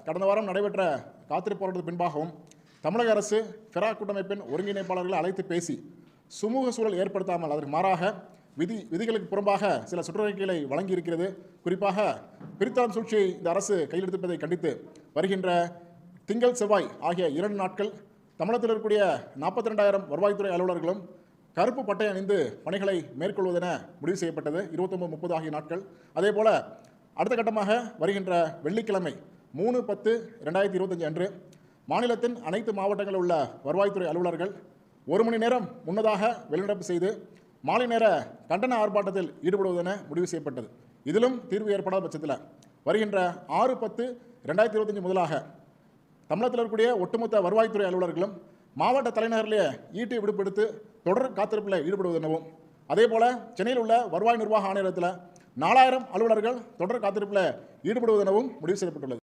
கடந்த வாரம் நடைபெற்ற காத்திருப்பு போராட்டத்திற்கு பின்பாகவும் தமிழக அரசு ஃபெரா கூட்டமைப்பின் ஒருங்கிணைப்பாளர்களை அழைத்து பேசி சுமூக சூழல் ஏற்படுத்தாமல் அதற்கு மாறாக விதிகளுக்கு புறம்பாக சில சுற்றறிக்கைகளை வழங்கியிருக்கிறது. குறிப்பாக பிரித்தாளும் சூழ்ச்சியை இந்த அரசு கையில் எடுத்திருப்பதை கண்டித்து வருகின்ற திங்கள் செவ்வாய் ஆகிய 2 நாட்கள் தமிழகத்தில் இருக்கக்கூடிய 42,000 வருவாய்த்துறை அலுவலர்களும் கருப்பு பட்டை அணிந்து பணிகளை மேற்கொள்வதென முடிவு செய்யப்பட்டது. 29, 30 ஆகிய நாட்கள். அதேபோல அடுத்த கட்டமாக வருகின்ற வெள்ளிக்கிழமை 3/10/2025 அன்று மாநிலத்தின் அனைத்து மாவட்டங்களில் உள்ள வருவாய்த்துறை அலுவலர்கள் 1 மணி நேரம் முன்னதாக வெளிநடப்பு செய்து மாலை நேர கண்டன ஆர்ப்பாட்டத்தில் ஈடுபடுவதென முடிவு செய்யப்பட்டது. இதிலும் தீர்வு ஏற்படாத பட்சத்தில் வருகின்ற 6/10/2025 முதலாக தமிழகத்தில் இருக்கக்கூடிய ஒட்டுமொத்த வருவாய்த்துறை அலுவலர்களும் மாவட்ட தலைநகரிலே ஈட்டி விடுப்பெடுத்து தொடர் காத்திருப்பில் ஈடுபடுவதெனவும், அதேபோல சென்னையில் உள்ள வருவாய் நிர்வாக ஆணையரத்தில் 4,000 அலுவலர்கள் தொடர் காத்திருப்பில் ஈடுபடுவதெனவும் முடிவு செய்யப்பட்டுள்ளது.